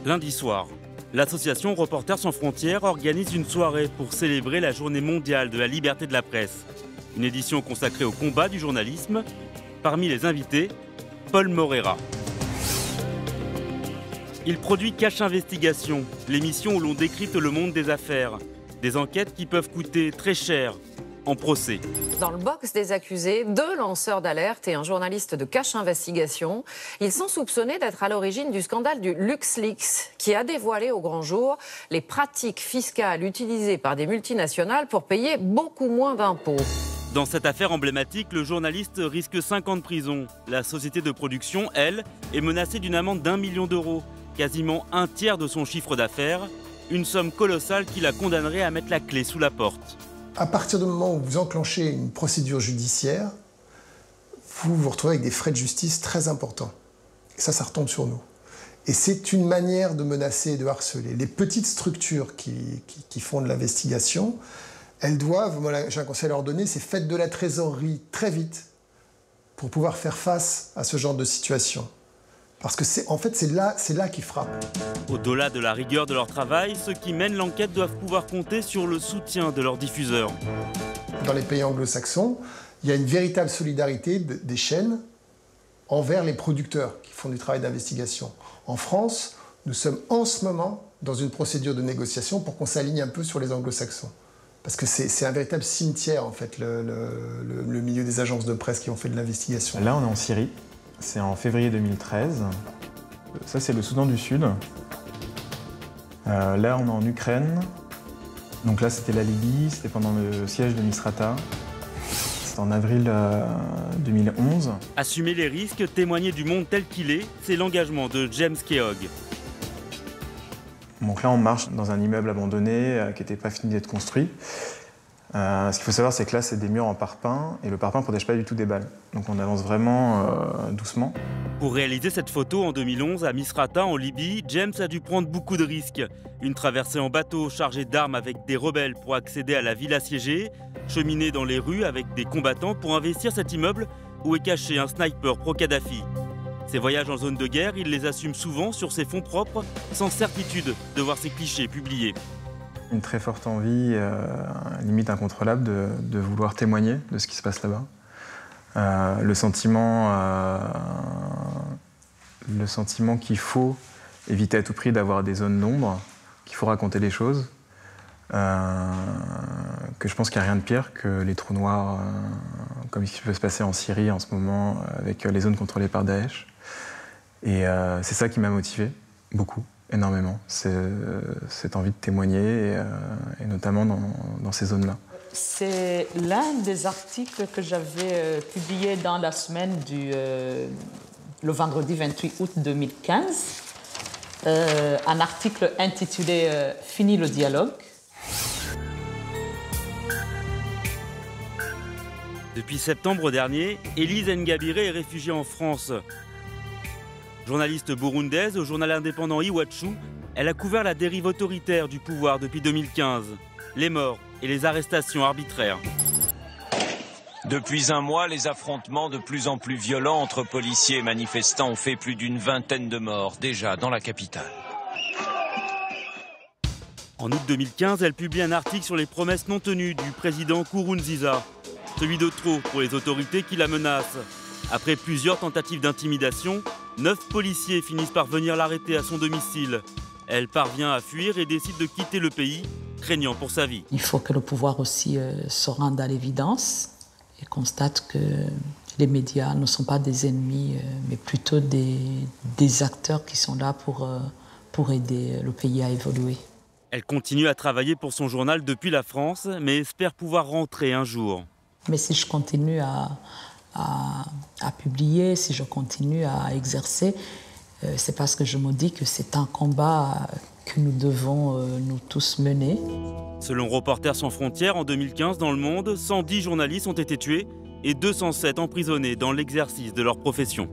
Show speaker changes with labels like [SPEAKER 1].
[SPEAKER 1] Lundi soir, l'association Reporters sans frontières organise une soirée pour célébrer la journée mondiale de la liberté de la presse. Une édition consacrée au combat du journalisme. Parmi les invités, Paul Morera. Il produit Cache Investigation, l'émission où l'on décrypte le monde des affaires. Des enquêtes qui peuvent coûter très cher en procès.
[SPEAKER 2] Dans le box des accusés, 2 lanceurs d'alerte et un journaliste de Cache Investigation. Ils sont soupçonnés d'être à l'origine du scandale du LuxLeaks, qui a dévoilé au grand jour les pratiques fiscales utilisées par des multinationales pour payer beaucoup moins d'impôts.
[SPEAKER 1] Dans cette affaire emblématique, le journaliste risque 5 ans de prison. La société de production, elle, est menacée d'une amende d'1 million d'euros, quasiment un tiers de son chiffre d'affaires, une somme colossale qui la condamnerait à mettre la clé sous la porte.
[SPEAKER 3] À partir du moment où vous enclenchez une procédure judiciaire, vous vous retrouvez avec des frais de justice très importants. Et ça retombe sur nous. Et c'est une manière de menacer et de harceler. Les petites structures qui font de l'investigation, elles doivent, moi j'ai un conseil à leur donner, c'est faites de la trésorerie très vite pour pouvoir faire face à ce genre de situation. Parce que c'est là qu'ils frappent.
[SPEAKER 1] Au-delà de la rigueur de leur travail, ceux qui mènent l'enquête doivent pouvoir compter sur le soutien de leurs diffuseurs.
[SPEAKER 3] Dans les pays anglo-saxons, il y a une véritable solidarité des chaînes envers les producteurs qui font du travail d'investigation. En France, nous sommes en ce moment dans une procédure de négociation pour qu'on s'aligne un peu sur les anglo-saxons. Parce que c'est un véritable cimetière, en fait, le milieu des agences de presse qui ont fait de l'investigation.
[SPEAKER 4] Là, on est en Syrie. C'est en février 2013. Ça, c'est le Soudan du Sud. Là, on est en Ukraine. Donc là, c'était la Libye. C'était pendant le siège de Misrata. C'était en avril 2011.
[SPEAKER 1] Assumer les risques, témoigner du monde tel qu'il est, c'est l'engagement de James Keogh.
[SPEAKER 4] Donc là, on marche dans un immeuble abandonné qui n'était pas fini d'être construit. Ce qu'il faut savoir, c'est que là, c'est des murs en parpaing et le parpaing ne protège pas du tout des balles. Donc on avance vraiment doucement.
[SPEAKER 1] Pour réaliser cette photo en 2011 à Misrata, en Libye, James a dû prendre beaucoup de risques. Une traversée en bateau chargée d'armes avec des rebelles pour accéder à la ville assiégée, cheminer dans les rues avec des combattants pour investir cet immeuble où est caché un sniper pro-Kadhafi. Ces voyages en zone de guerre, il les assume souvent sur ses fonds propres, sans certitude de voir ses clichés publiés.
[SPEAKER 4] Une très forte envie, limite incontrôlable, de vouloir témoigner de ce qui se passe là-bas. Le sentiment qu'il faut éviter à tout prix d'avoir des zones d'ombre, qu'il faut raconter les choses, que je pense qu'il n'y a rien de pire que les trous noirs, comme ce qui peut se passer en Syrie en ce moment, avec les zones contrôlées par Daesh. Et c'est ça qui m'a motivé, beaucoup. Énormément, cette envie de témoigner, et notamment dans ces zones-là.
[SPEAKER 5] C'est l'un des articles que j'avais publié dans la semaine le vendredi 28 août 2015. Un article intitulé « Fini le dialogue ».
[SPEAKER 1] Depuis septembre dernier, Élise Ngabire est réfugiée en France. Journaliste burundaise au journal indépendant Iwachu, elle a couvert la dérive autoritaire du pouvoir depuis 2015, les morts et les arrestations arbitraires.
[SPEAKER 6] Depuis un mois, les affrontements de plus en plus violents entre policiers et manifestants ont fait plus d'une vingtaine de morts, déjà dans la capitale.
[SPEAKER 1] En août 2015, elle publie un article sur les promesses non tenues du président Nkurunziza, celui de trop pour les autorités qui la menacent. Après plusieurs tentatives d'intimidation, 9 policiers finissent par venir l'arrêter à son domicile. Elle parvient à fuir et décide de quitter le pays, craignant pour sa vie.
[SPEAKER 5] Il faut que le pouvoir aussi se rende à l'évidence et constate que les médias ne sont pas des ennemis, mais plutôt des acteurs qui sont là pour aider le pays à évoluer.
[SPEAKER 1] Elle continue à travailler pour son journal depuis la France, mais espère pouvoir rentrer un jour.
[SPEAKER 5] Mais si je continue à publier, si je continue à exercer, c'est parce que je me dis que c'est un combat que nous devons nous tous mener.
[SPEAKER 1] Selon Reporters sans frontières, en 2015, dans le monde, 110 journalistes ont été tués et 207 emprisonnés dans l'exercice de leur profession.